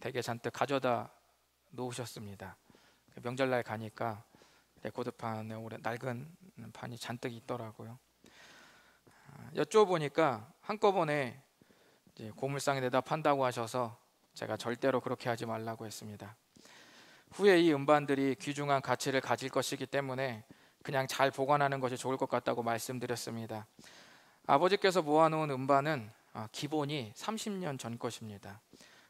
댁에 잔뜩 가져다 놓으셨습니다. 명절날 가니까 레코드판에 낡은 판이 잔뜩 있더라고요. 여쭤보니까 한꺼번에 이제 고물상에 내다 판다고 하셔서 제가 절대로 그렇게 하지 말라고 했습니다. 후에 이 음반들이 귀중한 가치를 가질 것이기 때문에 그냥 잘 보관하는 것이 좋을 것 같다고 말씀드렸습니다. 아버지께서 모아놓은 음반은 기본이 30년 전 것입니다.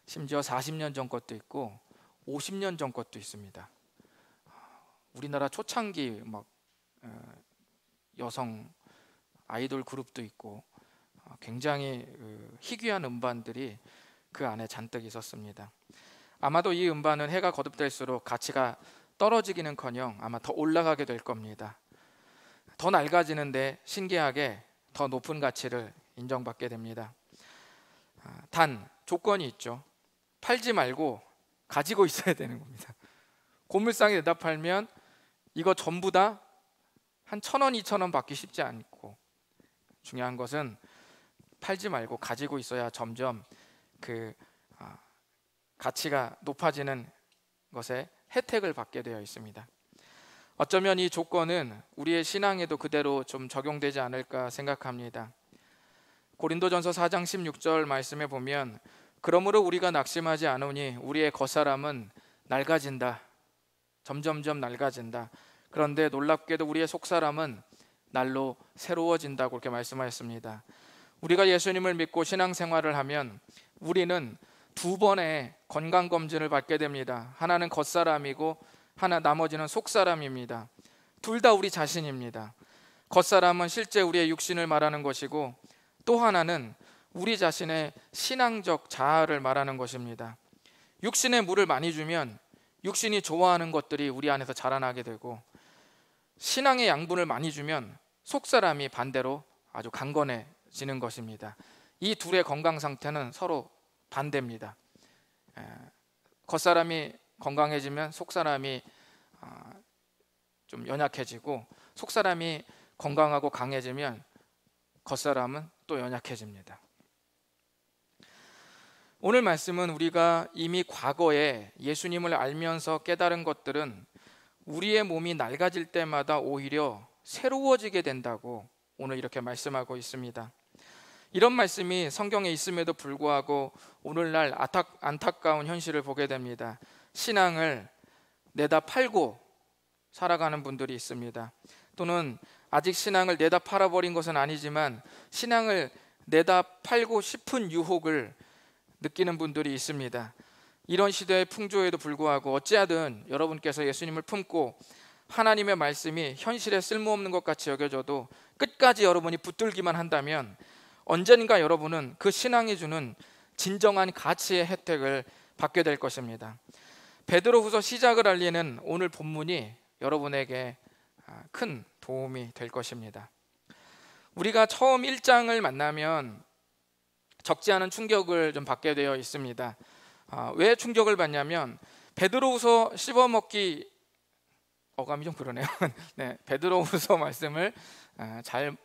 심지어 40년 전 것도 있고 50년 전 것도 있습니다. 우리나라 초창기 여성 아이돌 그룹도 있고 굉장히 희귀한 음반들이 그 안에 잔뜩 있었습니다. 아마도 이 음반은 해가 거듭될수록 가치가 떨어지기는커녕 아마 더 올라가게 될 겁니다. 더 낡아지는데 신기하게 더 높은 가치를 인정받게 됩니다. 단 조건이 있죠. 팔지 말고 가지고 있어야 되는 겁니다. 고물상에 내다 팔면 이거 전부 다 한 1,000원, 2,000원 받기 쉽지 않고, 중요한 것은 팔지 말고 가지고 있어야 점점 그 가치가 높아지는 것에 혜택을 받게 되어 있습니다. 어쩌면 이 조건은 우리의 신앙에도 그대로 좀 적용되지 않을까 생각합니다. 고린도전서 4장 16절 말씀에 보면 그러므로 우리가 낙심하지 않으니 우리의 겉사람은 낡아진다. 점점점 낡아진다. 그런데 놀랍게도 우리의 속사람은 날로 새로워진다고 그렇게 말씀하셨습니다. 우리가 예수님을 믿고 신앙생활을 하면 우리는 2번의 건강검진을 받게 됩니다. 하나는 겉사람이고 나머지는 속사람입니다. 둘 다 우리 자신입니다. 겉사람은 실제 우리의 육신을 말하는 것이고, 또 하나는 우리 자신의 신앙적 자아를 말하는 것입니다. 육신에 물을 많이 주면 육신이 좋아하는 것들이 우리 안에서 자라나게 되고, 신앙의 양분을 많이 주면 속사람이 반대로 아주 강건해지는 것입니다. 이 둘의 건강 상태는 서로 반대입니다. 겉사람이 건강해지면 속사람이 좀 연약해지고, 속사람이 건강하고 강해지면 겉사람은 또 연약해집니다. 오늘 말씀은 우리가 이미 과거에 예수님을 알면서 깨달은 것들은 우리의 몸이 낡아질 때마다 오히려 새로워지게 된다고 오늘 이렇게 말씀하고 있습니다. 이런 말씀이 성경에 있음에도 불구하고 오늘날 안타까운 현실을 보게 됩니다. 신앙을 내다 팔고 살아가는 분들이 있습니다. 또는 아직 신앙을 내다 팔아버린 것은 아니지만 신앙을 내다 팔고 싶은 유혹을 느끼는 분들이 있습니다. 이런 시대의 풍조에도 불구하고 어찌하든 여러분께서 예수님을 품고 하나님의 말씀이 현실에 쓸모없는 것 같이 여겨져도 끝까지 여러분이 붙들기만 한다면 언젠가 여러분은 그 신앙이 주는 진정한 가치의 혜택을 받게 될 것입니다. 베드로후서 시작을 알리는 오늘 본문이 여러분에게 큰 도움이 될 것입니다. 우리가 처음 1장을 만나면 적지 않은 충격을 좀 받게 되어 있습니다. 왜 충격을 받냐면 베드로후서 씹어먹기 어감이 좀 그러네요. 네, 베드로후서 말씀을 잘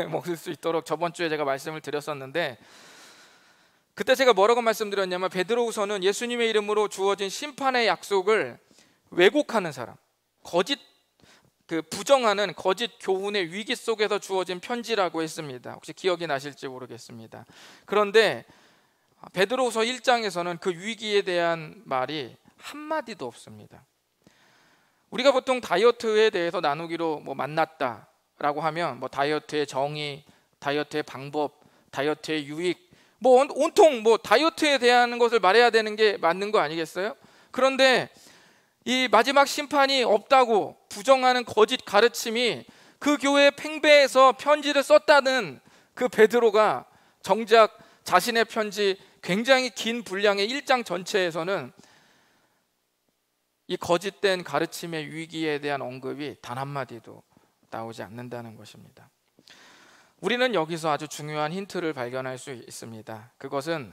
먹을 수 있도록 저번 주에 제가 말씀을 드렸었는데, 그때 제가 뭐라고 말씀드렸냐면 베드로후서는 예수님의 이름으로 주어진 심판의 약속을 왜곡하는 사람, 부정하는 거짓 교훈의 위기 속에서 주어진 편지라고 했습니다. 혹시 기억이 나실지 모르겠습니다. 그런데 베드로후서 1장에서는 그 위기에 대한 말이 한마디도 없습니다. 우리가 보통 다이어트에 대해서 나누기로 만났다라고 하면 다이어트의 정의, 다이어트의 방법, 다이어트의 유익, 온통 다이어트에 대한 것을 말해야 되는 게 맞는 거 아니겠어요? 그런데 이 마지막 심판이 없다고 부정하는 거짓 가르침이 그 교회의 팽배해서 편지를 썼다는 그 베드로가 정작 자신의 편지 굉장히 긴 분량의 1장 전체에서는 이 거짓된 가르침의 위기에 대한 언급이 단 한마디도 나오지 않는다는 것입니다. 우리는 여기서 아주 중요한 힌트를 발견할 수 있습니다. 그것은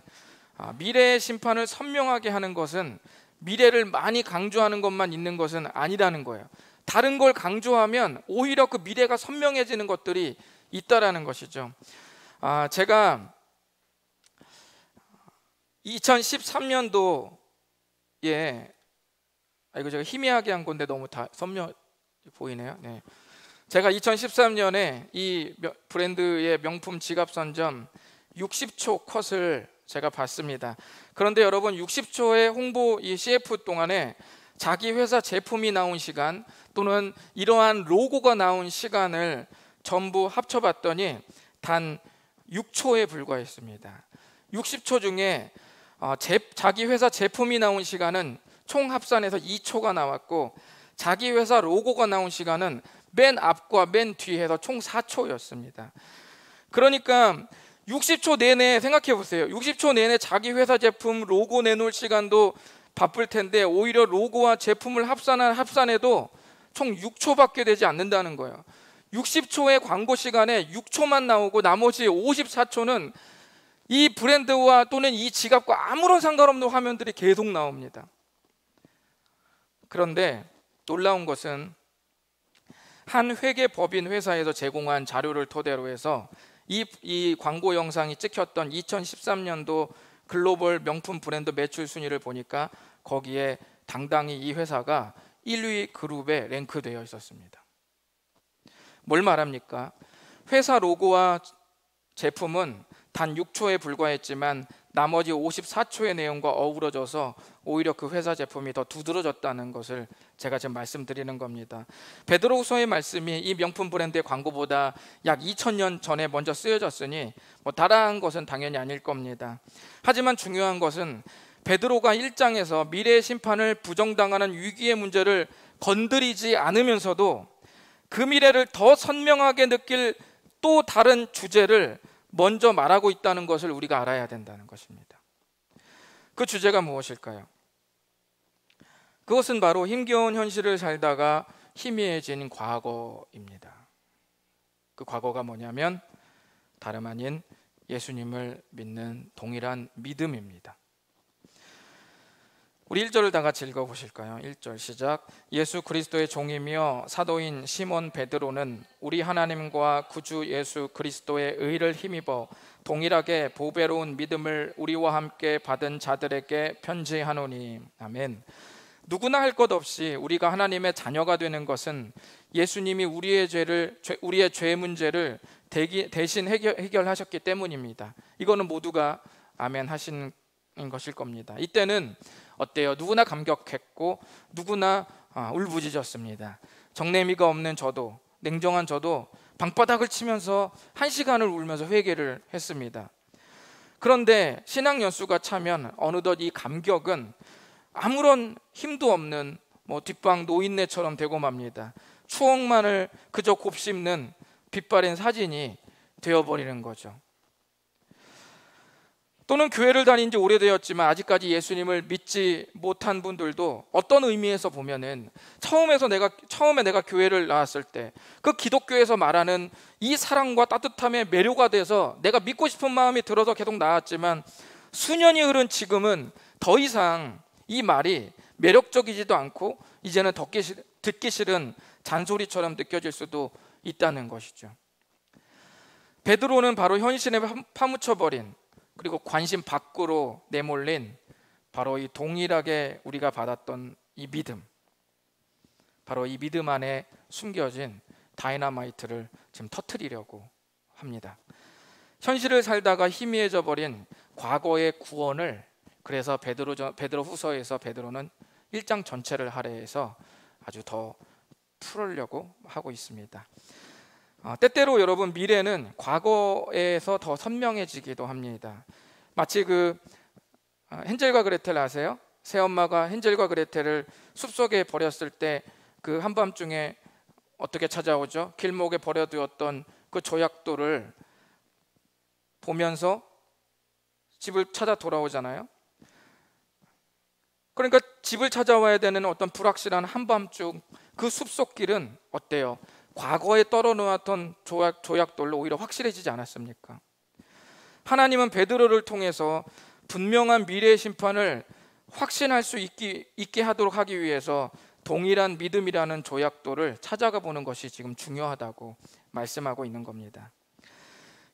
미래의 심판을 선명하게 하는 것은 미래를 많이 강조하는 것만 있는 것은 아니라는 거예요. 다른 걸 강조하면 오히려 그 미래가 선명해지는 것들이 있다라는 것이죠. 제가 2013년도에 이거 제가 희미하게 한 건데 너무 다 선명 보이네요. 네. 제가 2013년에 이 브랜드의 명품 지갑 선점 60초 컷을 제가 봤습니다. 그런데 여러분 60초의 홍보 이 CF 동안에 자기 회사 제품이 나온 시간 또는 이러한 로고가 나온 시간을 전부 합쳐봤더니 단 6초에 불과했습니다. 60초 중에 자기 회사 제품이 나온 시간은 총 합산해서 2초가 나왔고 자기 회사 로고가 나온 시간은 맨 앞과 맨 뒤에서 총 4초였습니다. 그러니까 60초 내내 생각해 보세요. 60초 내내 자기 회사 제품 로고 내놓을 시간도 바쁠 텐데 오히려 로고와 제품을 합산해도 총 6초밖에 되지 않는다는 거예요. 60초의 광고 시간에 6초만 나오고 나머지 54초는 이 브랜드와 또는 이 지갑과 아무런 상관없는 화면들이 계속 나옵니다. 그런데 놀라운 것은 한 회계 법인 회사에서 제공한 자료를 토대로 해서 이 광고 영상이 찍혔던 2013년도 글로벌 명품 브랜드 매출 순위를 보니까 거기에 당당히 이 회사가 1위 그룹에 랭크되어 있었습니다. 뭘 말합니까? 회사 로고와 제품은 단 6초에 불과했지만 나머지 54초의 내용과 어우러져서 오히려 그 회사 제품이 더 두드러졌다는 것을 제가 지금 말씀드리는 겁니다. 베드로후서의 말씀이 이 명품 브랜드의 광고보다 약 2000년 전에 먼저 쓰여졌으니 다른 것은 당연히 아닐 겁니다. 하지만 중요한 것은 베드로가 1장에서 미래의 심판을 부정당하는 위기의 문제를 건드리지 않으면서도 그 미래를 더 선명하게 느낄 또 다른 주제를 먼저 말하고 있다는 것을 우리가 알아야 된다는 것입니다. 그 주제가 무엇일까요? 그것은 바로 힘겨운 현실을 살다가 희미해진 과거입니다. 그 과거가 뭐냐면 다름 아닌 예수님을 믿는 동일한 믿음입니다. 우리 1절을 다 같이 읽어보실까요? 1절 시작. 예수 그리스도의 종이며 사도인 시몬 베드로는 우리 하나님과 구주 예수 그리스도의 의를 힘입어 동일하게 보배로운 믿음을 우리와 함께 받은 자들에게 편지하노니. 아멘. 누구나 할 것 없이 우리가 하나님의 자녀가 되는 것은 예수님이 우리의 죄 문제를 대신 해결하셨기 때문입니다. 이거는 모두가 아멘 하신 것일 겁니다. 이때는 어때요? 누구나 감격했고 누구나 울부짖었습니다. 정내미가 없는 저도, 냉정한 저도 방바닥을 치면서 1시간을 울면서 회개를 했습니다. 그런데 신앙 연수가 차면 어느덧 이 감격은 아무런 힘도 없는 뒷방 노인네처럼 되고 맙니다. 추억만을 그저 곱씹는 빛바랜 사진이 되어버리는 거죠. 또는 교회를 다닌 지 오래되었지만 아직까지 예수님을 믿지 못한 분들도 어떤 의미에서 보면은 처음에 내가 교회를 나왔을 때 그 기독교에서 말하는 이 사랑과 따뜻함에 매료가 돼서 내가 믿고 싶은 마음이 들어서 계속 나왔지만 수년이 흐른 지금은 더 이상 이 말이 매력적이지도 않고 이제는 듣기 싫은 잔소리처럼 느껴질 수도 있다는 것이죠. 베드로는 바로 현실에 파묻혀버린 그리고 관심 밖으로 내몰린 바로 이 동일하게 우리가 받았던 이 믿음, 바로 이 믿음 안에 숨겨진 다이너마이트를 지금 터뜨리려고 합니다. 현실을 살다가 희미해져 버린 과거의 구원을 그래서 베드로 후서에서 베드로는 1장 전체를 할애해서 아주 더 풀으려고 하고 있습니다. 때때로 여러분 미래는 과거에서 더 선명해지기도 합니다. 마치 헨젤과 그레텔 아세요? 새엄마가 헨젤과 그레텔을 숲속에 버렸을 때 그 한밤중에 어떻게 찾아오죠? 길목에 버려두었던 그 조약돌을 보면서 집을 찾아 돌아오잖아요. 그러니까 집을 찾아와야 되는 어떤 불확실한 한밤중 그 숲속 길은 어때요? 과거에 떨어놓았던 조약돌로 오히려 확실해지지 않았습니까? 하나님은 베드로를 통해서 분명한 미래의 심판을 확신할 수 있게 하도록 하기 위해서 동일한 믿음이라는 조약돌을 찾아가 보는 것이 지금 중요하다고 말씀하고 있는 겁니다.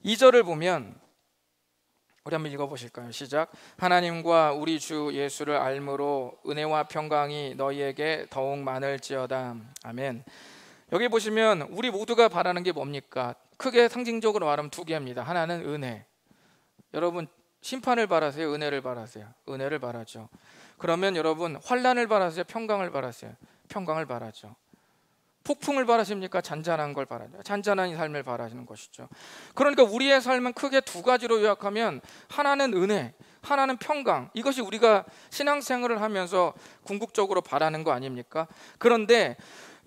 2절을 보면 우리 한번 읽어보실까요? 시작. 하나님과 우리 주 예수를 알므로 은혜와 평강이 너희에게 더욱 많을지어다. 아멘. 여기 보시면 우리 모두가 바라는 게 뭡니까? 크게 상징적으로 말하면 두 개입니다. 하나는 은혜. 여러분 심판을 바라세요? 은혜를 바라세요? 은혜를 바라죠. 그러면 여러분 환난을 바라세요? 평강을 바라세요? 평강을 바라죠. 폭풍을 바라십니까? 잔잔한 걸 바라죠. 잔잔한 삶을 바라시는 것이죠. 그러니까 우리의 삶은 크게 두 가지로 요약하면 하나는 은혜, 하나는 평강. 이것이 우리가 신앙생활을 하면서 궁극적으로 바라는 거 아닙니까? 그런데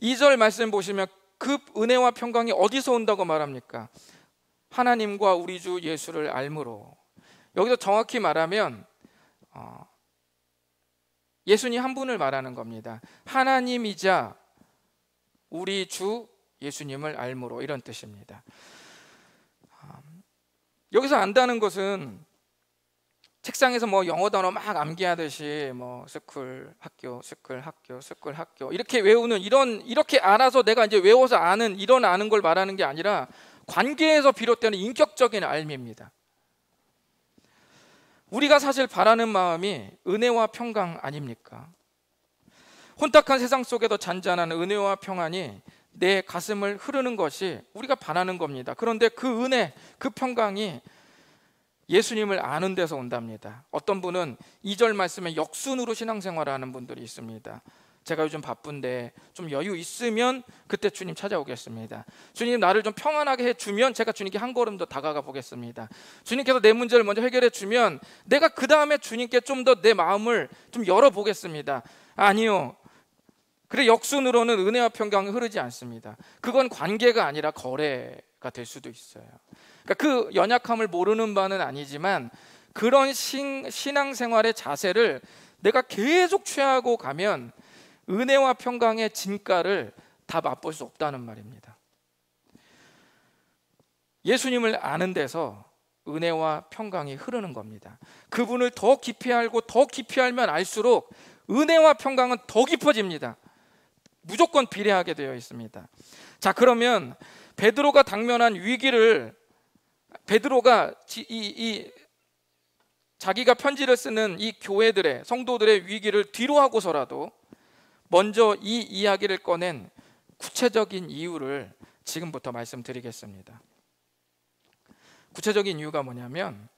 2절 말씀 보시면 그 은혜와 평강이 어디서 온다고 말합니까? 하나님과 우리 주 예수를 알므로. 여기서 정확히 말하면 예수님 한 분을 말하는 겁니다. 하나님이자 우리 주 예수님을 알므로, 이런 뜻입니다. 여기서 안다는 것은 책상에서 뭐 영어 단어 막 암기하듯이 뭐 스쿨 학교, 스쿨 학교, 스쿨 학교 이렇게 외우는 이렇게 알아서 내가 이제 외워서 아는 이런 아는 걸 말하는 게 아니라 관계에서 비롯되는 인격적인 알미입니다. 우리가 사실 바라는 마음이 은혜와 평강 아닙니까? 혼탁한 세상 속에도 잔잔한 은혜와 평안이 내 가슴을 흐르는 것이 우리가 바라는 겁니다. 그런데 그 은혜, 그 평강이 예수님을 아는 데서 온답니다. 어떤 분은 2절 말씀에 역순으로 신앙생활을 하는 분들이 있습니다. 제가 요즘 바쁜데 좀 여유 있으면 그때 주님 찾아오겠습니다. 주님 나를 좀 평안하게 해주면 제가 주님께 한 걸음 더 다가가 보겠습니다. 주님께서 내 문제를 먼저 해결해 주면 내가 그 다음에 주님께 좀 더 내 마음을 좀 열어보겠습니다. 아니요, 그래 역순으로는 은혜와 평강이 흐르지 않습니다. 그건 관계가 아니라 거래가 될 수도 있어요. 그러니까 그 연약함을 모르는 바는 아니지만 그런 신앙생활의 자세를 내가 계속 취하고 가면 은혜와 평강의 진가를 다 맛볼 수 없다는 말입니다. 예수님을 아는 데서 은혜와 평강이 흐르는 겁니다. 그분을 더 깊이 알고 더 깊이 알면 알수록 은혜와 평강은 더 깊어집니다. 무조건 비례하게 되어 있습니다. 자, 그러면 베드로가 당면한 위기를 베드로가 자기가 편지를 쓰는 이 교회들의 성도들의 위기를 뒤로 하고서라도 먼저 이 이야기를 꺼낸 구체적인 이유를 지금부터 말씀드리겠습니다. 구체적인 이유가 뭐냐면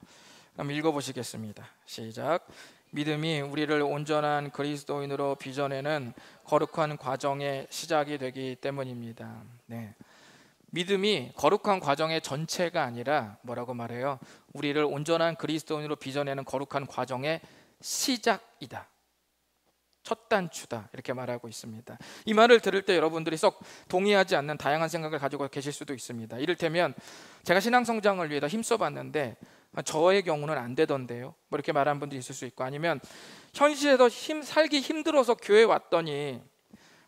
한번 읽어보시겠습니다. 시작. 믿음이 우리를 온전한 그리스도인으로 빚어내는 거룩한 과정의 시작이 되기 때문입니다. 네. 믿음이 거룩한 과정의 전체가 아니라 뭐라고 말해요? 우리를 온전한 그리스도인으로 빚어내는 거룩한 과정의 시작이다. 첫 단추다, 이렇게 말하고 있습니다. 이 말을 들을 때 여러분들이 썩 동의하지 않는 다양한 생각을 가지고 계실 수도 있습니다. 이를테면 제가 신앙 성장을 위해서 힘써봤는데 저의 경우는 안 되던데요, 뭐 이렇게 말하는 분들이 있을 수 있고, 아니면 현실에서 살기 힘들어서 교회에 왔더니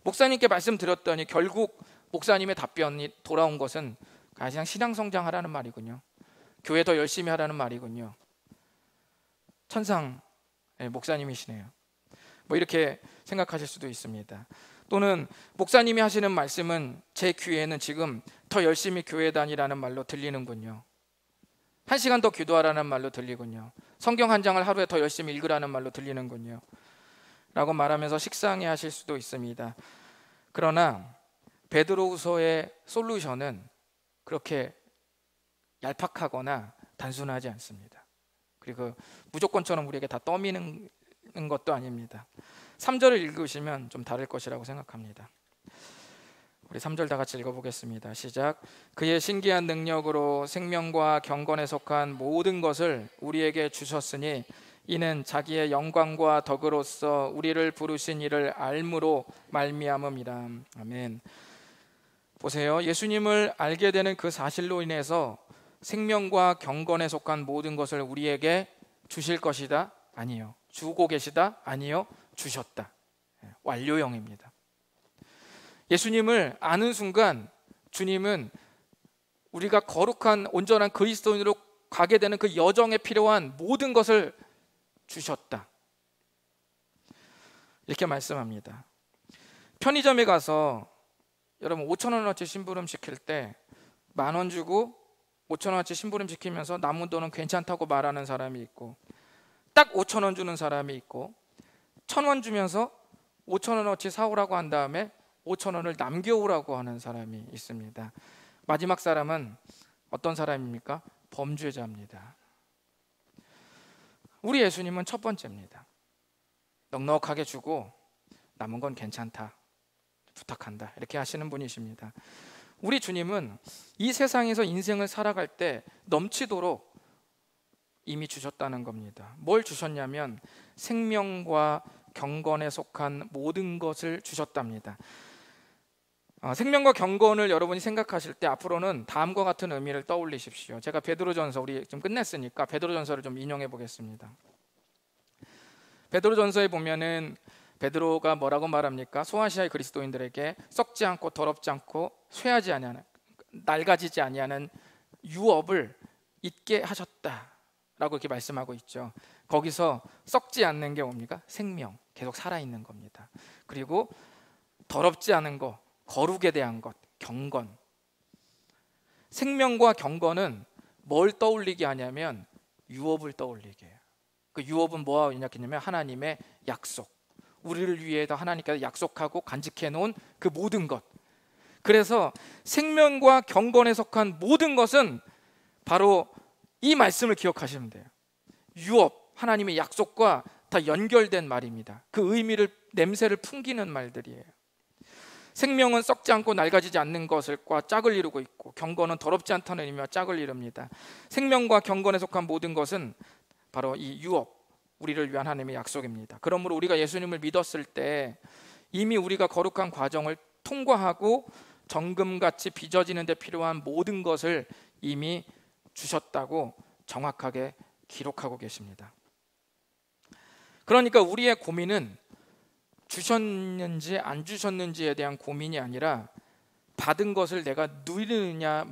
목사님께 말씀드렸더니 결국 목사님의 답변이 돌아온 것은 그냥 신앙 성장하라는 말이군요. 교회 더 열심히 하라는 말이군요. 천상 목사님이시네요. 뭐 이렇게 생각하실 수도 있습니다. 또는 목사님이 하시는 말씀은 제 귀에는 지금 더 열심히 교회 다니라는 말로 들리는군요. 1시간 더 기도하라는 말로 들리군요. 성경 한 장을 하루에 더 열심히 읽으라는 말로 들리는군요. 라고 말하면서 식상해 하실 수도 있습니다. 그러나 베드로후서의 솔루션은 그렇게 얄팍하거나 단순하지 않습니다. 그리고 무조건처럼 우리에게 다 떠미는 것도 아닙니다. 3절을 읽으시면 좀 다를 것이라고 생각합니다. 우리 3절 다 같이 읽어보겠습니다. 시작. 그의 신기한 능력으로 생명과 경건에 속한 모든 것을 우리에게 주셨으니 이는 자기의 영광과 덕으로서 우리를 부르신 이를 알므로 말미암음이라. 아멘. 보세요. 예수님을 알게 되는 그 사실로 인해서 생명과 경건에 속한 모든 것을 우리에게 주실 것이다? 아니요. 주고 계시다? 아니요. 주셨다. 완료형입니다. 예수님을 아는 순간 주님은 우리가 거룩한 온전한 그리스도인으로 가게 되는 그 여정에 필요한 모든 것을 주셨다, 이렇게 말씀합니다. 편의점에 가서 여러분 5,000원어치 심부름 시킬 때 10,000원 주고 5,000원어치 심부름 시키면서 남은 돈은 괜찮다고 말하는 사람이 있고, 딱 5,000원 주는 사람이 있고, 1,000원 주면서 5,000원어치 사오라고 한 다음에 5,000원을 남겨오라고 하는 사람이 있습니다. 마지막 사람은 어떤 사람입니까? 범죄자입니다. 우리 예수님은 첫 번째입니다. 넉넉하게 주고 남은 건 괜찮다, 부탁한다, 이렇게 하시는 분이십니다. 우리 주님은 이 세상에서 인생을 살아갈 때 넘치도록 이미 주셨다는 겁니다. 뭘 주셨냐면 생명과 경건에 속한 모든 것을 주셨답니다. 생명과 경건을 여러분이 생각하실 때 앞으로는 다음과 같은 의미를 떠올리십시오. 제가 베드로전서, 우리 좀 끝냈으니까 베드로전서를 좀 인용해 보겠습니다. 베드로전서에 보면은 베드로가 뭐라고 말합니까? 소아시아의 그리스도인들에게 썩지 않고 더럽지 않고 쇠하지 아니하는, 낡아지지 아니하는 유업을 잊게 하셨다라고 이렇게 말씀하고 있죠. 거기서 썩지 않는 게 뭡니까? 생명, 계속 살아있는 겁니다. 그리고 더럽지 않은 거, 거룩에 대한 것, 경건. 생명과 경건은 뭘 떠올리게 하냐면 유업을 떠올리게 해요. 그 유업은 뭐와 연약했냐면 하나님의 약속, 우리를 위해서 하나님께서 약속하고 간직해 놓은 그 모든 것. 그래서 생명과 경건에 속한 모든 것은 바로 이 말씀을 기억하시면 돼요. 유업, 하나님의 약속과 다 연결된 말입니다. 그 의미를, 냄새를 풍기는 말들이에요. 생명은 썩지 않고 낡아지지 않는 것과 짝을 이루고 있고, 경건은 더럽지 않다는 의미와 짝을 이룹니다. 생명과 경건에 속한 모든 것은 바로 이 유업, 우리를 위한 하나님의 약속입니다. 그러므로 우리가 예수님을 믿었을 때 이미 우리가 거룩한 과정을 통과하고 정금같이 빚어지는 데 필요한 모든 것을 이미 주셨다고 정확하게 기록하고 계십니다. 그러니까 우리의 고민은 주셨는지 안 주셨는지에 대한 고민이 아니라 받은 것을 내가 누리느냐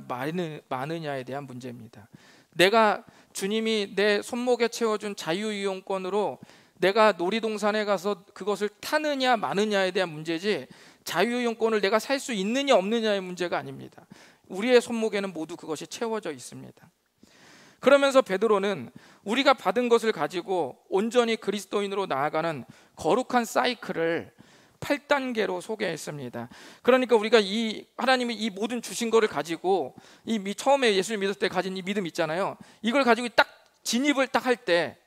마느냐에 대한 문제입니다. 내가 주님이 내 손목에 채워준 자유이용권으로 내가 놀이동산에 가서 그것을 타느냐 마느냐에 대한 문제지, 자유이용권을 내가 살 수 있느냐 없느냐의 문제가 아닙니다. 우리의 손목에는 모두 그것이 채워져 있습니다. 그러면서 베드로는 우리가 받은 것을 가지고 온전히 그리스도인으로 나아가는 거룩한 사이클을 8단계로 소개했습니다. 그러니까 우리가 이 하나님이 이 모든 주신 거를 가지고 이 처음에 예수를 믿었을 때 가진 이 믿음 있잖아요. 이걸 가지고 딱 진입을 딱 할 때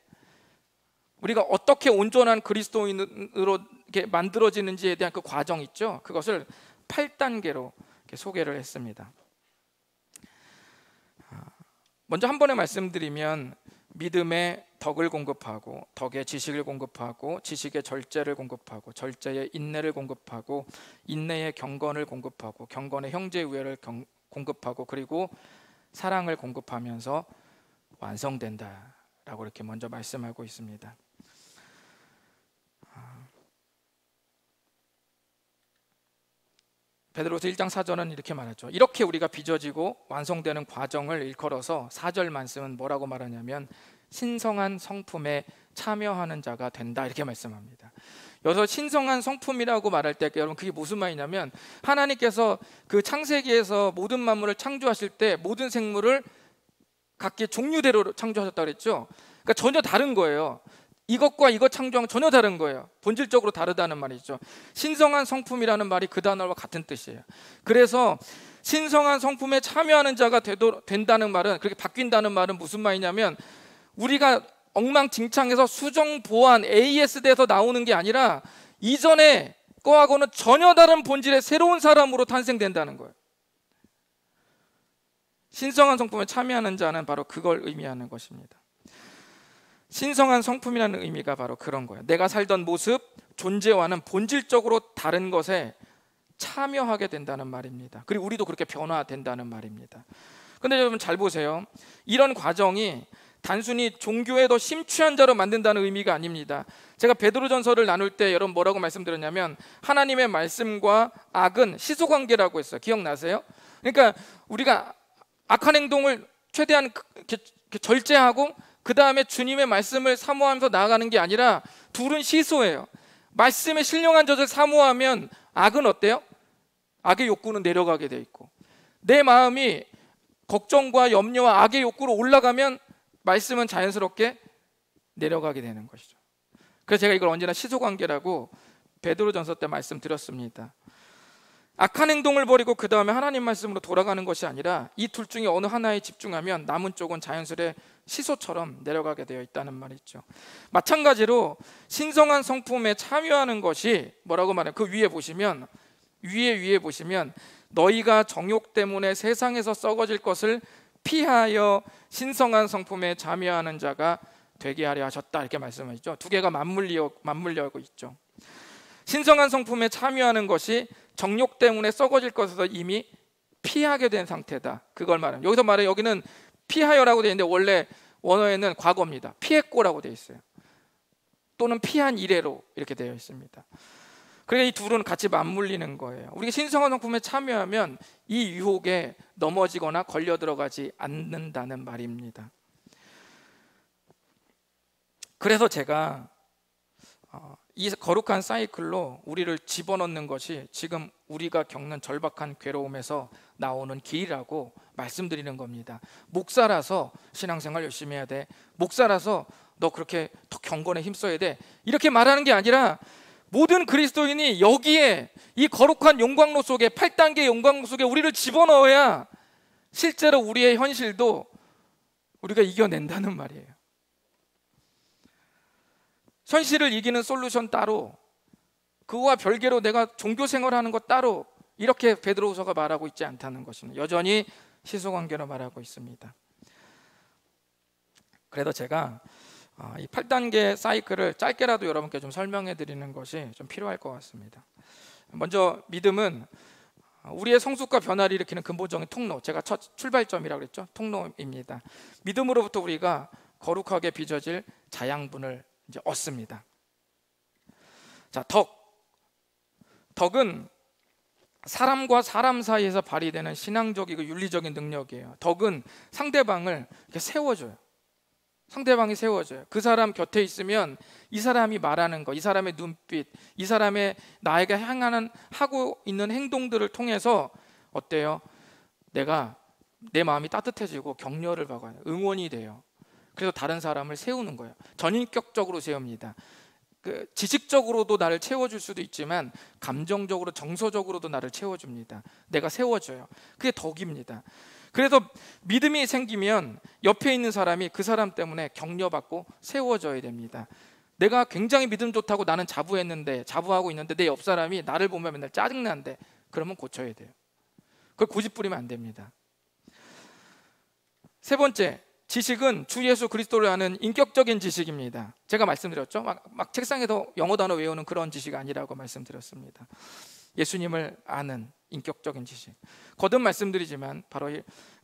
우리가 어떻게 온전한 그리스도인으로 이렇게 만들어지는지에 대한 그 과정 있죠. 그것을 8단계로 이렇게 소개를 했습니다. 먼저 한 번에 말씀드리면 믿음의 덕을 공급하고, 덕의 지식을 공급하고, 지식의 절제를 공급하고, 절제의 인내를 공급하고, 인내의 경건을 공급하고, 경건의 형제 우애를 공급하고, 그리고 사랑을 공급하면서 완성된다라고 이렇게 먼저 말씀하고 있습니다. 베드로서 1장 4절은 이렇게 말하죠. 이렇게 우리가 빚어지고 완성되는 과정을 일컬어서 4절 말씀은 뭐라고 말하냐면 신성한 성품에 참여하는 자가 된다, 이렇게 말씀합니다. 여기서 신성한 성품이라고 말할 때 여러분 그게 무슨 말이냐면 하나님께서 그 창세기에서 모든 만물을 창조하실 때 모든 생물을 각기 종류대로 창조하셨다고 그랬죠. 그러니까 전혀 다른 거예요. 이것과 이것 창조한 건 전혀 다른 거예요. 본질적으로 다르다는 말이죠. 신성한 성품이라는 말이 그 단어와 같은 뜻이에요. 그래서 신성한 성품에 참여하는 자가 된다는 말은, 그렇게 바뀐다는 말은 무슨 말이냐면 우리가 엉망진창에서 수정, 보완, AS대에서 나오는 게 아니라 이전에 거하고는 전혀 다른 본질의 새로운 사람으로 탄생된다는 거예요. 신성한 성품에 참여하는 자는 바로 그걸 의미하는 것입니다. 신성한 성품이라는 의미가 바로 그런 거예요. 내가 살던 모습, 존재와는 본질적으로 다른 것에 참여하게 된다는 말입니다. 그리고 우리도 그렇게 변화된다는 말입니다. 근데 여러분 잘 보세요. 이런 과정이 단순히 종교에 더 심취한 자로 만든다는 의미가 아닙니다. 제가 베드로전서를 나눌 때 여러분 뭐라고 말씀드렸냐면 하나님의 말씀과 악은 시소관계라고 했어요. 기억나세요? 그러니까 우리가 악한 행동을 최대한 절제하고 그 다음에 주님의 말씀을 사모하면서 나아가는 게 아니라 둘은 시소예요. 말씀에 신령한 젖을 사모하면 악은 어때요? 악의 욕구는 내려가게 돼 있고, 내 마음이 걱정과 염려와 악의 욕구로 올라가면 말씀은 자연스럽게 내려가게 되는 것이죠. 그래서 제가 이걸 언제나 시소관계라고 베드로전서 때 말씀드렸습니다. 악한 행동을 버리고 그 다음에 하나님 말씀으로 돌아가는 것이 아니라 이 둘 중에 어느 하나에 집중하면 남은 쪽은 자연스레 시소처럼 내려가게 되어 있다는 말이죠. 마찬가지로 신성한 성품에 참여하는 것이 뭐라고 말해요? 그 위에 보시면 위에 보시면 너희가 정욕 때문에 세상에서 썩어질 것을 피하여 신성한 성품에 참여하는 자가 되게 하려 하셨다, 이렇게 말씀하시죠. 두 개가 맞물려고 있죠. 신성한 성품에 참여하는 것이 정욕 때문에 썩어질 것에서 이미 피하게 된 상태다, 그걸 말합니다. 여기서 말해, 여기는 피하여라고 되어 있는데 원래 원어에는 과거입니다. 피했고라고 되어 있어요. 또는 피한 이래로 이렇게 되어 있습니다. 그러니까 이 둘은 같이 맞물리는 거예요. 우리가 신성한 성품에 참여하면 이 유혹에 넘어지거나 걸려 들어가지 않는다는 말입니다. 그래서 제가 이 거룩한 사이클로 우리를 집어넣는 것이 지금 우리가 겪는 절박한 괴로움에서 나오는 길이라고 말씀드리는 겁니다. 목사라서 신앙생활 열심히 해야 돼, 목사라서 너 그렇게 더 경건에 힘써야 돼, 이렇게 말하는 게 아니라 모든 그리스도인이 여기에 이 거룩한 용광로 속에 8단계 용광로 속에 우리를 집어넣어야 실제로 우리의 현실도 우리가 이겨낸다는 말이에요. 현실을 이기는 솔루션 따로, 그거와 별개로 내가 종교생활하는 것 따로, 이렇게 베드로후서가 말하고 있지 않다는 것입니다. 여전히 시소관계로 말하고 있습니다. 그래서 제가 이 8단계 사이클을 짧게라도 여러분께 좀 설명해 드리는 것이 좀 필요할 것 같습니다. 먼저 믿음은 우리의 성숙과 변화를 일으키는 근본적인 통로, 제가 첫 출발점이라고 그랬죠. 통로입니다. 믿음으로부터 우리가 거룩하게 빚어질 자양분을 이제 얻습니다. 자, 덕은 사람과 사람 사이에서 발휘되는 신앙적이고 윤리적인 능력이에요. 덕은 상대방을 이렇게 세워줘요. 상대방이 세워져요. 그 사람 곁에 있으면 이 사람이 말하는 거, 이 사람의 눈빛, 이 사람의 나에게 하고 있는 행동들을 통해서 어때요? 내 마음이 따뜻해지고 격려를 받아요. 응원이 돼요. 그래서 다른 사람을 세우는 거예요. 전인격적으로 세웁니다. 지식적으로도 나를 채워줄 수도 있지만 감정적으로, 정서적으로도 나를 채워줍니다. 내가 세워줘요. 그게 덕입니다. 그래서 믿음이 생기면 옆에 있는 사람이 그 사람 때문에 격려받고 세워져야 됩니다. 내가 굉장히 믿음 좋다고 나는 자부하고 있는데 내 옆 사람이 나를 보면 맨날 짜증나는데, 그러면 고쳐야 돼요. 그걸 고집 부리면 안 됩니다. 세 번째, 지식은 주 예수 그리스도를 아는 인격적인 지식입니다. 제가 말씀드렸죠. 막 책상에서 영어 단어 외우는 그런 지식이 아니라고 말씀드렸습니다. 예수님을 아는 인격적인 지식. 거듭 말씀드리지만 바로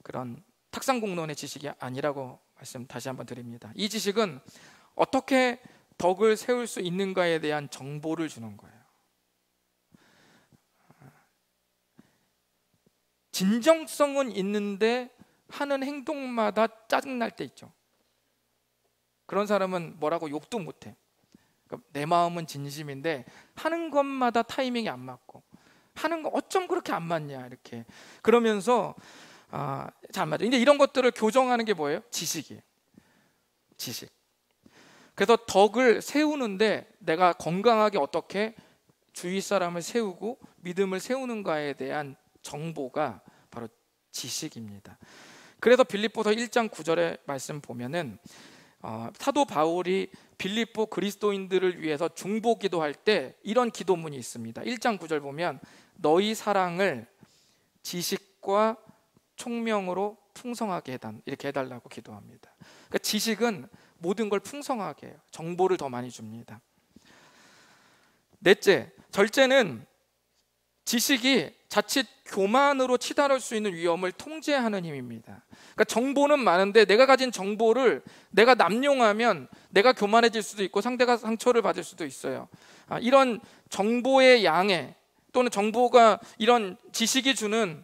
그런 탁상공론의 지식이 아니라고 말씀 다시 한번 드립니다. 이 지식은 어떻게 덕을 세울 수 있는가에 대한 정보를 주는 거예요. 진정성은 있는데 하는 행동마다 짜증날 때 있죠. 그런 사람은 뭐라고 욕도 못해. 그러니까 내 마음은 진심인데 하는 것마다 타이밍이 안 맞고, 하는 거 어쩜 그렇게 안 맞냐, 이렇게 그러면서 잘 안 맞아. 이제 이런 것들을 교정하는 게 뭐예요? 지식이에요. 지식. 그래서 덕을 세우는데 내가 건강하게 어떻게 주위 사람을 세우고 믿음을 세우는가에 대한 정보가 바로 지식입니다. 그래서 빌립보서 1장 9절의 말씀 보면은 사도 바울이 빌립보 그리스도인들을 위해서 중보기도할 때 이런 기도문이 있습니다. 1장 9절 보면 너희 사랑을 지식과 총명으로 풍성하게 이렇게 해달라고 기도합니다. 그러니까 지식은 모든 걸 풍성하게 해요. 정보를 더 많이 줍니다. 넷째, 절제는 지식이 자칫 교만으로 치달을 수 있는 위험을 통제하는 힘입니다. 그러니까 정보는 많은데 내가 가진 정보를 내가 남용하면 내가 교만해질 수도 있고 상대가 상처를 받을 수도 있어요. 이런 정보의 양에, 또는 정보가 이런 지식이 주는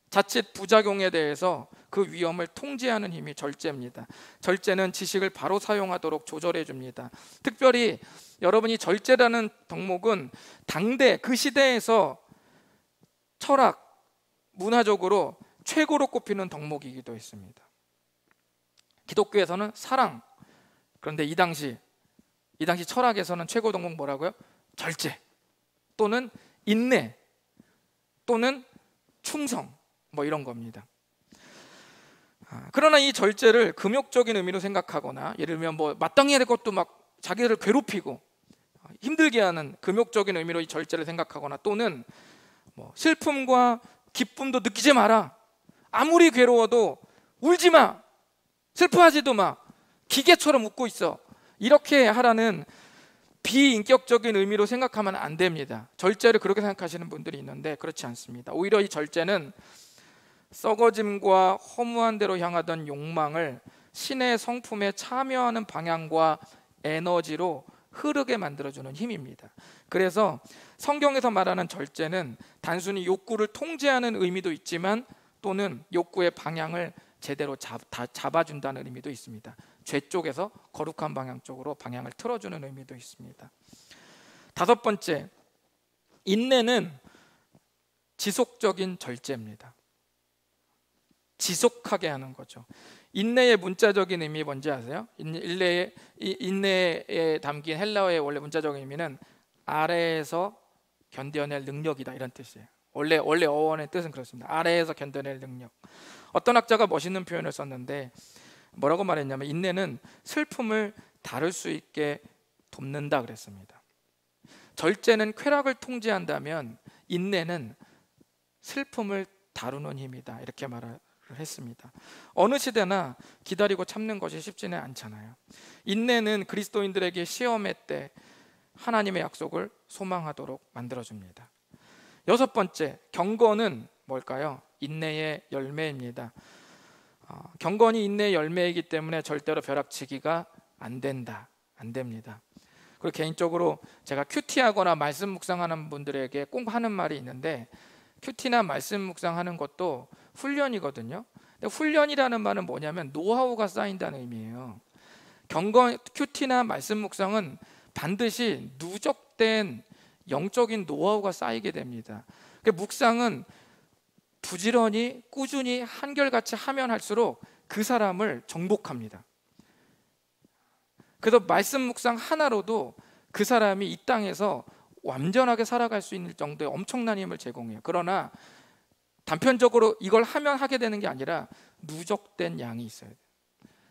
자칫 부작용에 대해서 그 위험을 통제하는 힘이 절제입니다. 절제는 지식을 바로 사용하도록 조절해 줍니다. 특별히 여러분이 절제라는 덕목은 당대 그 시대에서 철학, 문화적으로 최고로 꼽히는 덕목이기도 했습니다. 기독교에서는 사랑, 그런데 이 당시 철학에서는 최고 덕목 뭐라고요? 절제 또는 인내 또는 충성, 뭐 이런 겁니다. 그러나 이 절제를 금욕적인 의미로 생각하거나, 예를 들면 뭐 마땅히 해야 될 것도 막 자기를 괴롭히고 힘들게 하는 금욕적인 의미로 이 절제를 생각하거나, 또는 뭐 슬픔과 기쁨도 느끼지 마라, 아무리 괴로워도 울지 마, 슬퍼하지도 마, 기계처럼 웃고 있어, 이렇게 하라는 비인격적인 의미로 생각하면 안 됩니다. 절제를 그렇게 생각하시는 분들이 있는데 그렇지 않습니다. 오히려 이 절제는 썩어짐과 허무한 데로 향하던 욕망을 신의 성품에 참여하는 방향과 에너지로 흐르게 만들어주는 힘입니다. 그래서 성경에서 말하는 절제는 단순히 욕구를 통제하는 의미도 있지만, 또는 욕구의 방향을 제대로 잡아준다는 의미도 있습니다. 죄 쪽에서 거룩한 방향 쪽으로 방향을 틀어주는 의미도 있습니다. 다섯 번째, 인내는 지속적인 절제입니다. 지속하게 하는 거죠. 인내의 문자적인 의미 뭔지 아세요? 인내에 담긴 헬라어의 원래 문자적인 의미는 아래에서 견뎌낼 능력이다, 이런 뜻이에요. 원래 어원의 뜻은 그렇습니다. 아래에서 견뎌낼 능력. 어떤 학자가 멋있는 표현을 썼는데 뭐라고 말했냐면, 인내는 슬픔을 다룰 수 있게 돕는다 그랬습니다. 절제는 쾌락을 통제한다면 인내는 슬픔을 다루는 힘이다, 이렇게 말을 했습니다. 어느 시대나 기다리고 참는 것이 쉽지는 않잖아요. 인내는 그리스도인들에게 시험의 때 하나님의 약속을 소망하도록 만들어줍니다. 여섯 번째, 경건은 뭘까요? 인내의 열매입니다. 경건이 인내의 열매이기 때문에 절대로 벼락치기가 안 됩니다. 그리고 개인적으로 제가 큐티하거나 말씀 묵상하는 분들에게 꼭 하는 말이 있는데, 큐티나 말씀 묵상하는 것도 훈련이거든요. 근데 훈련이라는 말은 뭐냐면 노하우가 쌓인다는 의미예요. 큐티나 말씀 묵상은 반드시 누적된 영적인 노하우가 쌓이게 됩니다. 묵상은 부지런히 꾸준히 한결같이 하면 할수록 그 사람을 정복합니다. 그래서 말씀 묵상 하나로도 그 사람이 이 땅에서 완전하게 살아갈 수 있는 정도의 엄청난 힘을 제공해요. 그러나 단편적으로 이걸 하면 하게 되는 게 아니라 누적된 양이 있어야 돼요.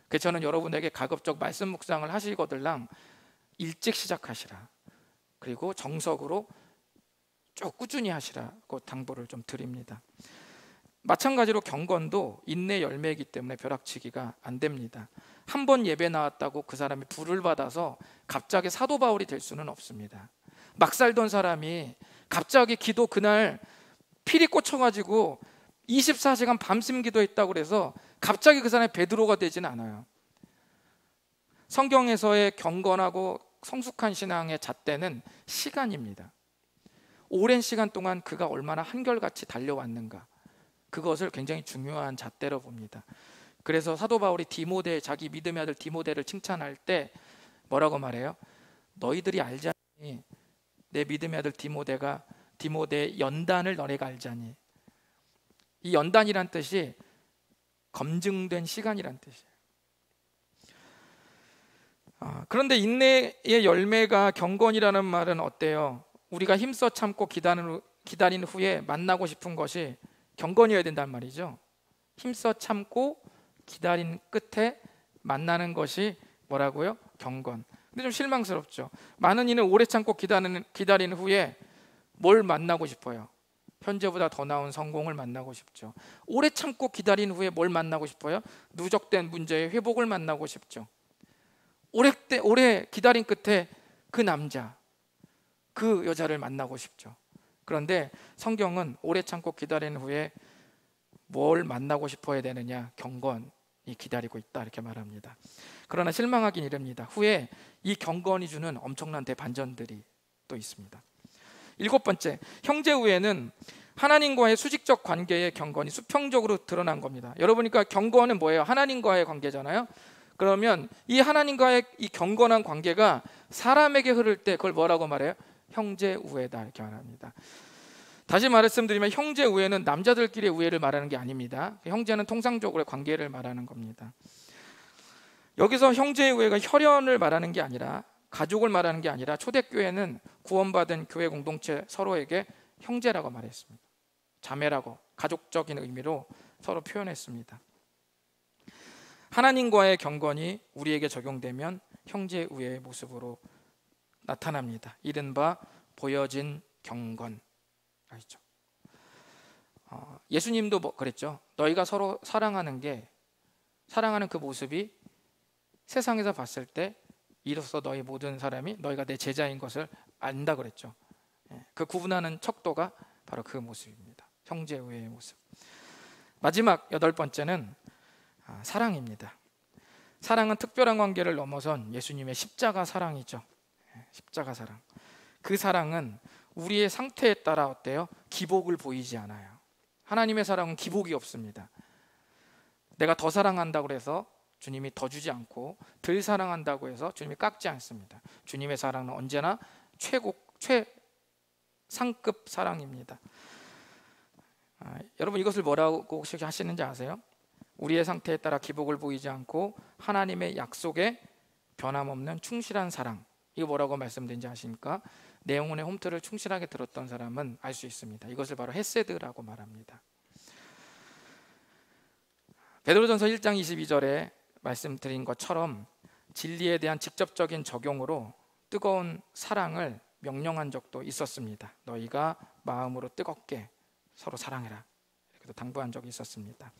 그래서 저는 여러분에게 가급적 말씀 묵상을 하시거들랑 일찍 시작하시라, 그리고 정석으로 쭉 꾸준히 하시라고 당부를 좀 드립니다. 마찬가지로 경건도 인내 열매이기 때문에 벼락치기가 안 됩니다. 한 번 예배 나왔다고 그 사람이 불을 받아서 갑자기 사도 바울이 될 수는 없습니다. 막 살던 사람이 갑자기 기도, 그날 필이 꽂혀가지고 24시간 밤샘 기도했다고 그래서 갑자기 그 사람이 베드로가 되지는 않아요. 성경에서의 경건하고 성숙한 신앙의 잣대는 시간입니다. 오랜 시간 동안 그가 얼마나 한결같이 달려왔는가, 그것을 굉장히 중요한 잣대로 봅니다. 그래서 사도 바울이 자기 믿음의 아들 디모데를 칭찬할 때 뭐라고 말해요? 너희들이 알지 않니? 내 믿음의 아들 디모데의 연단을 너네가 알자니. 이 연단이란 뜻이 검증된 시간이란 뜻이에요. 그런데 인내의 열매가 경건이라는 말은 어때요? 우리가 힘써 참고 기다린 후에 만나고 싶은 것이 경건이어야 된단 말이죠. 힘써 참고 기다린 끝에 만나는 것이 뭐라고요? 경건. 근데 좀 실망스럽죠. 많은 이는 오래 참고 기다린 후에 뭘 만나고 싶어요? 현재보다 더 나은 성공을 만나고 싶죠. 오래 참고 기다린 후에 뭘 만나고 싶어요? 누적된 문제의 회복을 만나고 싶죠. 오래 기다린 끝에 그 남자, 그 여자를 만나고 싶죠. 그런데 성경은 오래 참고 기다린 후에 뭘 만나고 싶어야 되느냐? 경건이 기다리고 있다, 이렇게 말합니다. 그러나 실망하긴 이릅니다. 후에 이 경건이 주는 엄청난 대반전들이 또 있습니다. 일곱 번째, 형제 우애는 하나님과의 수직적 관계의 경건이 수평적으로 드러난 겁니다. 여러분이니까 경건은 뭐예요? 하나님과의 관계잖아요. 그러면 이 하나님과의 이 경건한 관계가 사람에게 흐를 때 그걸 뭐라고 말해요? 형제 우애다, 이렇게 말합니다. 다시 말씀드리면 형제 우애는 남자들끼리의 우애를 말하는 게 아닙니다. 형제는 통상적으로 관계를 말하는 겁니다. 여기서 형제의 우애가 혈연을 말하는 게 아니라, 가족을 말하는 게 아니라, 초대교회는 구원받은 교회 공동체 서로에게 형제라고 말했습니다. 자매라고, 가족적인 의미로 서로 표현했습니다. 하나님과의 경건이 우리에게 적용되면 형제 우애의 모습으로 나타납니다. 이른바 보여진 경건. 아시죠? 예수님도 그랬죠. 너희가 서로 사랑하는 그 모습이 세상에서 봤을 때 이로써 너희 모든 사람이 너희가 내 제자인 것을 안다 그랬죠. 그 구분하는 척도가 바로 그 모습입니다. 형제 우애의 모습. 마지막 8번째는 사랑입니다. 사랑은 특별한 관계를 넘어선 예수님의 십자가 사랑이죠. 십자가 사랑. 그 사랑은 우리의 상태에 따라 어때요? 기복을 보이지 않아요. 하나님의 사랑은 기복이 없습니다. 내가 더 사랑한다고 해서 주님이 더 주지 않고, 덜 사랑한다고 해서 주님이 깎지 않습니다. 주님의 사랑은 언제나 최상급 사랑입니다. 여러분, 이것을 뭐라고 혹시 하시는지 아세요? 우리의 상태에 따라 기복을 보이지 않고 하나님의 약속에 변함없는 충실한 사랑. 이거 뭐라고 말씀드린지 아십니까? 내 영혼의 홈트를 충실하게 들었던 사람은 알 수 있습니다. 이것을 바로 헤세드라고 말합니다. 베드로전서 1장 22절에 말씀드린 것처럼 진리에 대한 직접적인 적용으로 뜨거운 사랑을 명령한 적도 있었습니다. 너희가 마음으로 뜨겁게 서로 사랑해라, 이렇게 당부한 적이 있었습니다.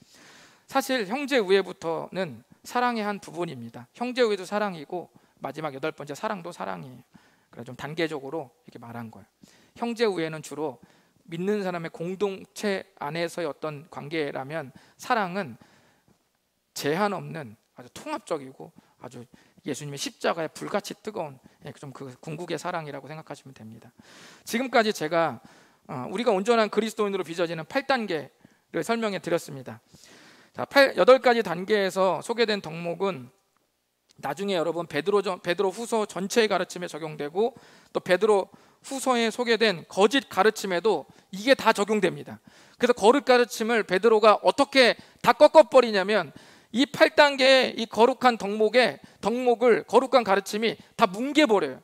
사실 형제 우애부터는 사랑의 한 부분입니다. 형제 우애도 사랑이고, 마지막 8번째 사랑도 사랑이에요. 그래서 좀 단계적으로 이렇게 말한 거예요. 형제 우애는 주로 믿는 사람의 공동체 안에서의 어떤 관계라면, 사랑은 제한 없는 아주 통합적이고 아주 예수님의 십자가에 불같이 뜨거운 좀 그 궁극의 사랑이라고 생각하시면 됩니다. 지금까지 제가 우리가 온전한 그리스도인으로 빚어지는 8단계를 설명해 드렸습니다. 자, 8가지 단계에서 소개된 덕목은 나중에 여러분 베드로 후서 전체의 가르침에 적용되고, 또 베드로 후서에 소개된 거짓 가르침에도 이게 다 적용됩니다. 그래서 거룩 가르침을 베드로가 어떻게 다 꺾어버리냐면, 이 8단계의 이 거룩한 덕목을 거룩한 가르침이 다 뭉개버려요.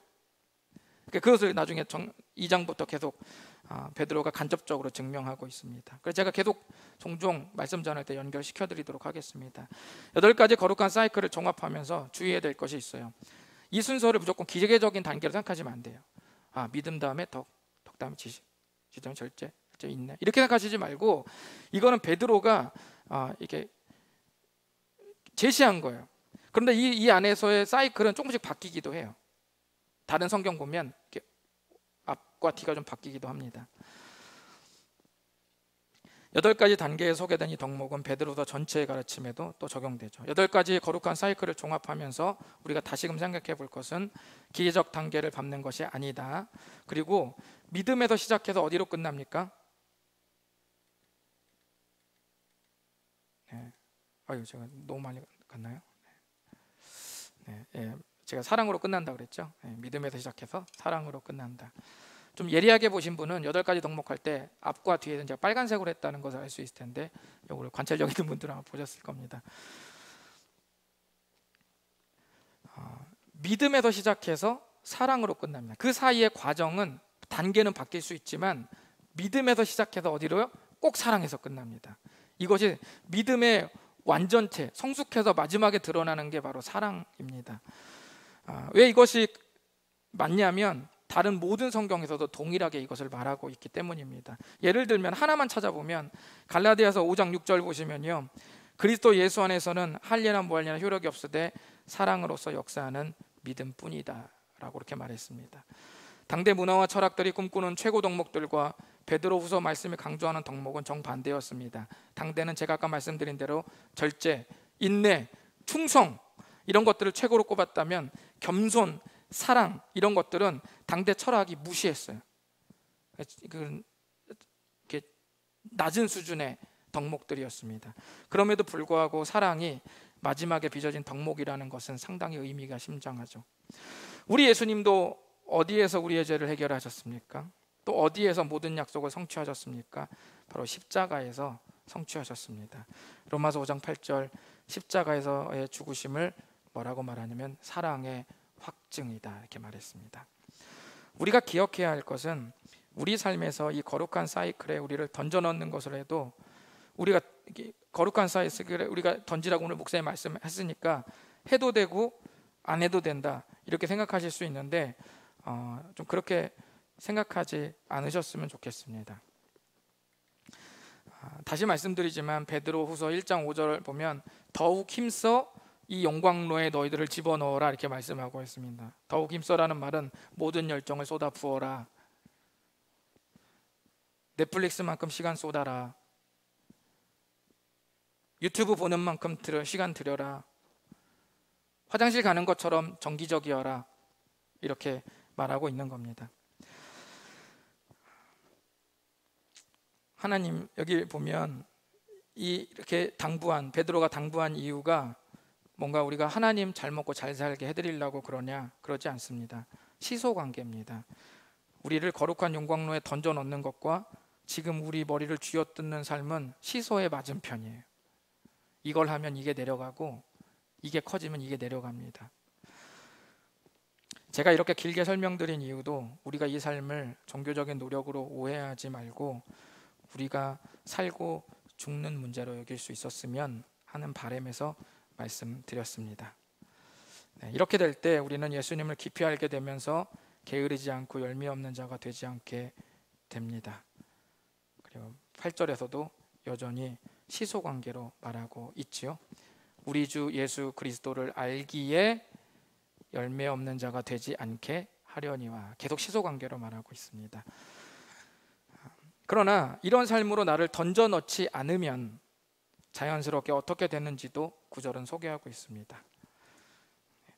그것을 나중에 2장부터 계속 베드로가 간접적으로 증명하고 있습니다. 그래서 제가 계속 종종 말씀 전할 때 연결시켜 드리도록 하겠습니다. 8가지 거룩한 사이클을 종합하면서 주의해야 될 것이 있어요. 이 순서를 무조건 기계적인 단계로 생각하시면 안 돼요. 믿음 다음에 덕 다음에 지식, 다음에 절제, 인내, 이렇게 생각하시지 말고, 이거는 베드로가 이렇게 제시한 거예요. 그런데 이 안에서의 사이클은 조금씩 바뀌기도 해요. 다른 성경 보면 이렇게 앞과 뒤가 좀 바뀌기도 합니다. 8가지 단계에 소개된 이 덕목은 베드로서 전체의 가르침에도 또 적용되죠. 8가지 거룩한 사이클을 종합하면서 우리가 다시금 생각해 볼 것은 기계적 단계를 밟는 것이 아니다. 그리고 믿음에서 시작해서 어디로 끝납니까? 제가 너무 많이 갔나요? 제가 사랑으로 끝난다 그랬죠. 믿음에서 시작해서 사랑으로 끝난다. 좀 예리하게 보신 분은 8가지 덕목할 때 앞과 뒤에는 제가 빨간색으로 했다는 것을 알 수 있을 텐데, 이걸 관찰력 있는 분들은 아마 보셨을 겁니다. 믿음에서 시작해서 사랑으로 끝납니다. 그 사이의 과정은, 단계는 바뀔 수 있지만 믿음에서 시작해서 어디로요? 꼭 사랑해서 끝납니다. 이것이 믿음의 완전체, 성숙해서 마지막에 드러나는 게 바로 사랑입니다. 왜 이것이 맞냐면, 다른 모든 성경에서도 동일하게 이것을 말하고 있기 때문입니다. 예를 들면 하나만 찾아보면 갈라디아서 5장 6절 보시면요, 그리스도 예수 안에서는 할례나 무할례나 효력이 없으되 사랑으로서 역사하는 믿음뿐이다 라고 그렇게 말했습니다. 당대 문화와 철학들이 꿈꾸는 최고 덕목들과 베드로 후서 말씀이 강조하는 덕목은 정반대였습니다. 당대는 제가 아까 말씀드린 대로 절제, 인내, 충성, 이런 것들을 최고로 꼽았다면, 겸손, 사랑, 이런 것들은 당대 철학이 무시했어요. 이렇게 낮은 수준의 덕목들이었습니다. 그럼에도 불구하고 사랑이 마지막에 빚어진 덕목이라는 것은 상당히 의미가 심장하죠. 우리 예수님도 어디에서 우리의 죄를 해결하셨습니까? 또 어디에서 모든 약속을 성취하셨습니까? 바로 십자가에서 성취하셨습니다. 로마서 5장 8절, 십자가에서의 죽으심을 뭐라고 말하냐면 사랑의 확증이다, 이렇게 말했습니다. 우리가 기억해야 할 것은 우리 삶에서 이 거룩한 사이클에 우리를 던져 넣는 것을 해도, 우리가 거룩한 사이클에 우리가 던지라고 오늘 목사님 말씀했으니까 해도 되고 안 해도 된다, 이렇게 생각하실 수 있는데 좀 그렇게 생각하지 않으셨으면 좋겠습니다. 다시 말씀드리지만 베드로후서 1장 5절을 보면 더욱 힘써 이 용광로에 너희들을 집어넣어라, 이렇게 말씀하고 있습니다. 더욱 힘써라는 말은 모든 열정을 쏟아 부어라, 넷플릭스만큼 시간 쏟아라, 유튜브 보는 만큼 시간 들여라, 화장실 가는 것처럼 정기적이어라, 이렇게 말하고 있는 겁니다. 하나님, 여기 보면 이렇게 베드로가 당부한 이유가 뭔가 우리가 하나님 잘 먹고 잘 살게 해드리려고 그러냐, 그러지 않습니다. 시소관계입니다. 우리를 거룩한 용광로에 던져 넣는 것과 지금 우리 머리를 쥐어뜯는 삶은 시소의 맞은편이에요. 이걸 하면 이게 내려가고 이게 커지면 이게 내려갑니다. 제가 이렇게 길게 설명드린 이유도 우리가 이 삶을 종교적인 노력으로 오해하지 말고 우리가 살고 죽는 문제로 여길 수 있었으면 하는 바람에서 말씀드렸습니다. 이렇게 될 때 우리는 예수님을 깊이 알게 되면서 게으르지 않고 열매 없는 자가 되지 않게 됩니다. 그리고 8절에서도 여전히 시소관계로 말하고 있지요. 우리 주 예수 그리스도를 알기에 열매 없는 자가 되지 않게 하려니와, 계속 시소관계로 말하고 있습니다. 그러나 이런 삶으로 나를 던져 넣지 않으면 자연스럽게 어떻게 되는지도 구절은 소개하고 있습니다.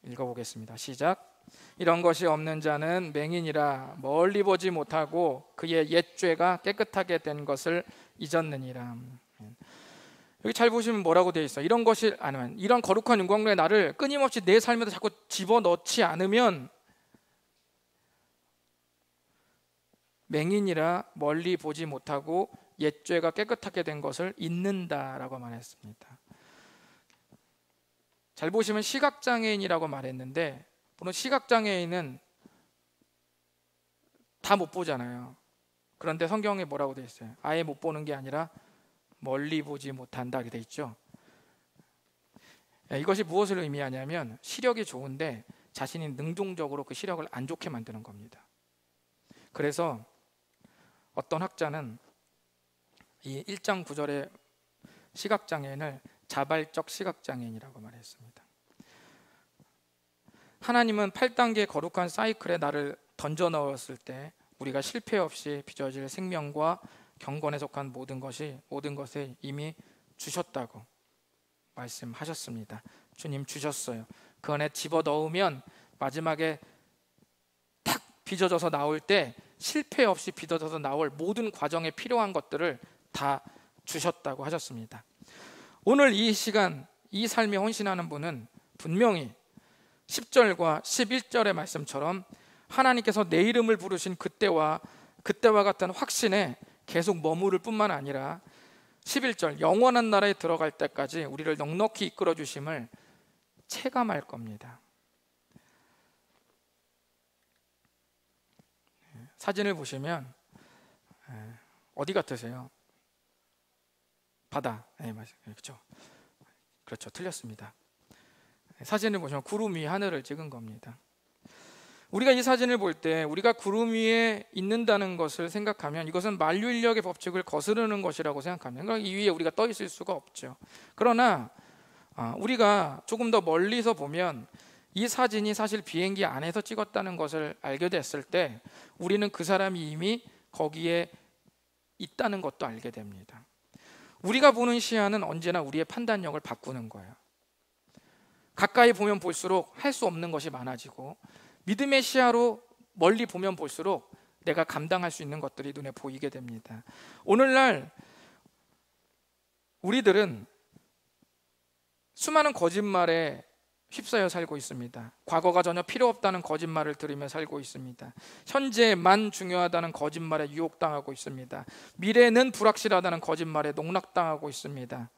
읽어보겠습니다. 시작. 이런 것이 없는 자는 맹인이라 멀리 보지 못하고 그의 옛 죄가 깨끗하게 된 것을 잊었느니라. 여기 잘 보시면 뭐라고 되어 있어요? 이런 것이 아니면, 이런 거룩한 용광로에 나를 끊임없이 내 삶에서 자꾸 집어넣지 않으면 맹인이라 멀리 보지 못하고 옛 죄가 깨끗하게 된 것을 잊는다라고 말했습니다. 잘 보시면 시각장애인이라고 말했는데, 물론 시각장애인은 다 못 보잖아요. 그런데 성경에 뭐라고 되어 있어요? 아예 못 보는 게 아니라 멀리 보지 못한다, 이렇게 되어 있죠. 이것이 무엇을 의미하냐면 시력이 좋은데 자신이 능동적으로 그 시력을 안 좋게 만드는 겁니다. 그래서 어떤 학자는 이 1장 9절의 시각장애인을 자발적 시각장애인이라고 말했습니다. 하나님은 8단계 거룩한 사이클에 나를 던져 넣었을 때 우리가 실패 없이 빚어질 생명과 경건에 속한 모든 것을 이미 주셨다고 말씀하셨습니다. 주님 주셨어요. 그 안에 집어넣으면 마지막에 탁 빚어져서 나올 때 실패 없이 빚어져서 나올 모든 과정에 필요한 것들을 다 주셨다고 하셨습니다. 오늘 이 시간, 이 삶에 헌신하는 분은 분명히 10절과 11절의 말씀처럼 하나님께서 내 이름을 부르신 그때와 같은 확신에 계속 머무를 뿐만 아니라 11절 영원한 나라에 들어갈 때까지 우리를 넉넉히 이끌어 주심을 체감할 겁니다. 사진을 보시면 어디 같으세요? 바다. 네, 맞아요. 그렇죠. 틀렸습니다. 사진을 보시면 구름 위 하늘을 찍은 겁니다. 우리가 이 사진을 볼 때 우리가 구름 위에 있는다는 것을 생각하면 이것은 만유인력의 법칙을 거스르는 것이라고 생각합니다. 그러니까 이 위에 우리가 떠 있을 수가 없죠. 그러나 우리가 조금 더 멀리서 보면 이 사진이 사실 비행기 안에서 찍었다는 것을 알게 됐을 때 우리는 그 사람이 이미 거기에 있다는 것도 알게 됩니다. 우리가 보는 시야는 언제나 우리의 판단력을 바꾸는 거예요. 가까이 보면 볼수록 할 수 없는 것이 많아지고 믿음의 시야로 멀리 보면 볼수록 내가 감당할 수 있는 것들이 눈에 보이게 됩니다. 오늘날 우리들은 수많은 거짓말에 휩싸여 살고 있습니다. 과거가 전혀 필요 없다는 거짓말을 들으며 살고 있습니다. 현재만 중요하다는 거짓말에 유혹당하고 있습니다. 미래는 불확실하다는 거짓말에 농락당하고 있습니다.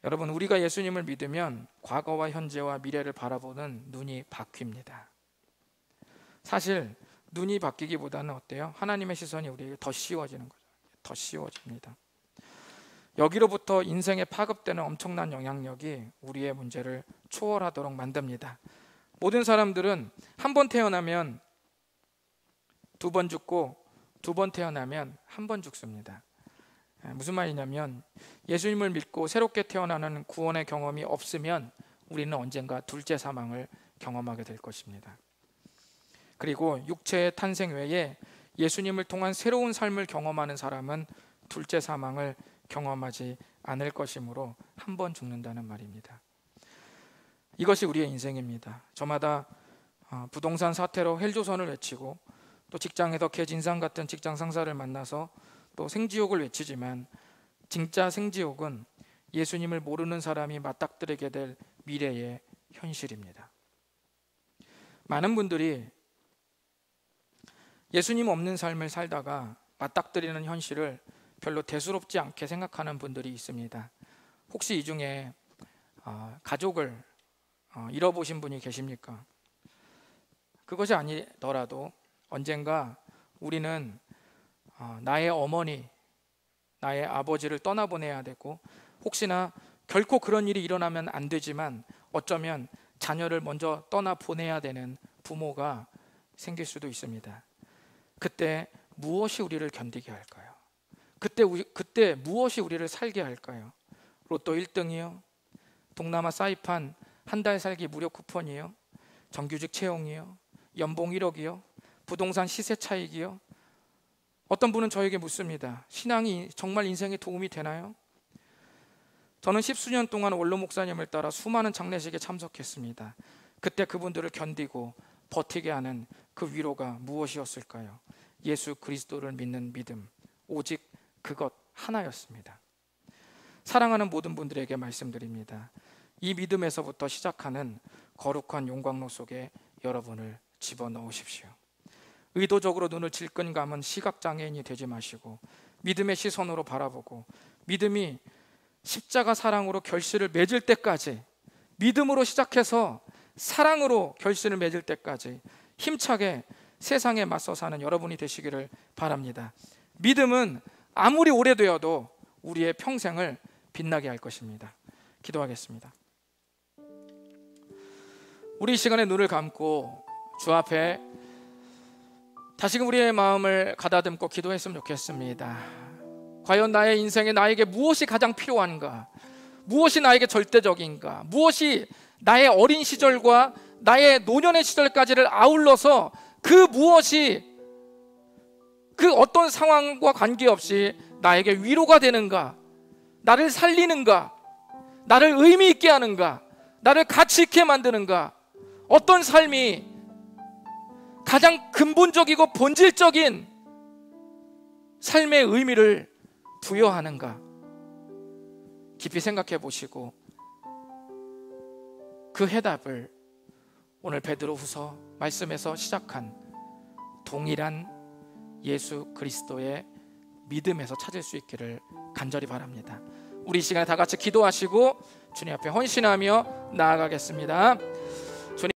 여러분, 우리가 예수님을 믿으면 과거와 현재와 미래를 바라보는 눈이 바뀝니다. 사실 눈이 바뀌기보다는 어때요? 하나님의 시선이 우리에게 더 쉬워지는 거죠. 더 쉬워집니다. 여기로부터 인생에 파급되는 엄청난 영향력이 우리의 문제를 초월하도록 만듭니다. 모든 사람들은 한 번 태어나면 두 번 죽고 두 번 태어나면 한 번 죽습니다. 무슨 말이냐면 예수님을 믿고 새롭게 태어나는 구원의 경험이 없으면 우리는 언젠가 둘째 사망을 경험하게 될 것입니다. 그리고 육체의 탄생 외에 예수님을 통한 새로운 삶을 경험하는 사람은 둘째 사망을 경험하지 않을 것이므로 한 번 죽는다는 말입니다. 이것이 우리의 인생입니다. 저마다 부동산 사태로 헬조선을 외치고 또 직장에서 개진상 같은 직장 상사를 만나서 또 생지옥을 외치지만 진짜 생지옥은 예수님을 모르는 사람이 맞닥뜨리게 될 미래의 현실입니다. 많은 분들이 예수님 없는 삶을 살다가 맞닥뜨리는 현실을 별로 대수롭지 않게 생각하는 분들이 있습니다. 혹시 이 중에 가족을 잃어보신 분이 계십니까? 그것이 아니더라도 언젠가 우리는 나의 어머니, 나의 아버지를 떠나보내야 되고 혹시나 결코 그런 일이 일어나면 안 되지만 어쩌면 자녀를 먼저 떠나보내야 되는 부모가 생길 수도 있습니다. 그때 무엇이 우리를 견디게 할까요? 그때 무엇이 우리를 살게 할까요? 로또 1등이요? 동남아 사이판 한 달 살기 무료 쿠폰이요? 정규직 채용이요? 연봉 1억이요? 부동산 시세 차익이요? 어떤 분은 저에게 묻습니다. 신앙이 정말 인생에 도움이 되나요? 저는 10수년 동안 원로 목사님을 따라 수많은 장례식에 참석했습니다. 그때 그분들을 견디고 버티게 하는 그 위로가 무엇이었을까요? 예수 그리스도를 믿는 믿음, 오직 그것 하나였습니다. 사랑하는 모든 분들에게 말씀드립니다. 이 믿음에서부터 시작하는 거룩한 용광로 속에 여러분을 집어넣으십시오. 의도적으로 눈을 질끈 감은 시각장애인이 되지 마시고 믿음의 시선으로 바라보고 믿음이 십자가 사랑으로 결실을 맺을 때까지, 믿음으로 시작해서 사랑으로 결실을 맺을 때까지 힘차게 세상에 맞서 사는 여러분이 되시기를 바랍니다. 믿음은 아무리 오래되어도 우리의 평생을 빛나게 할 것입니다. 기도하겠습니다. 우리 이 시간에 눈을 감고 주 앞에 다시금 우리의 마음을 가다듬고 기도했으면 좋겠습니다. 과연 나의 인생에 나에게 무엇이 가장 필요한가? 무엇이 나에게 절대적인가? 무엇이 나의 어린 시절과 나의 노년의 시절까지를 아울러서 그 무엇이 그 어떤 상황과 관계없이 나에게 위로가 되는가? 나를 살리는가? 나를 의미 있게 하는가? 나를 가치 있게 만드는가? 어떤 삶이 가장 근본적이고 본질적인 삶의 의미를 부여하는가? 깊이 생각해 보시고 그 해답을 오늘 베드로후서 말씀에서 시작한 동일한 예수 그리스도의 믿음에서 찾을 수 있기를 간절히 바랍니다. 우리 이 시간에 다 같이 기도하시고 주님 앞에 헌신하며 나아가겠습니다.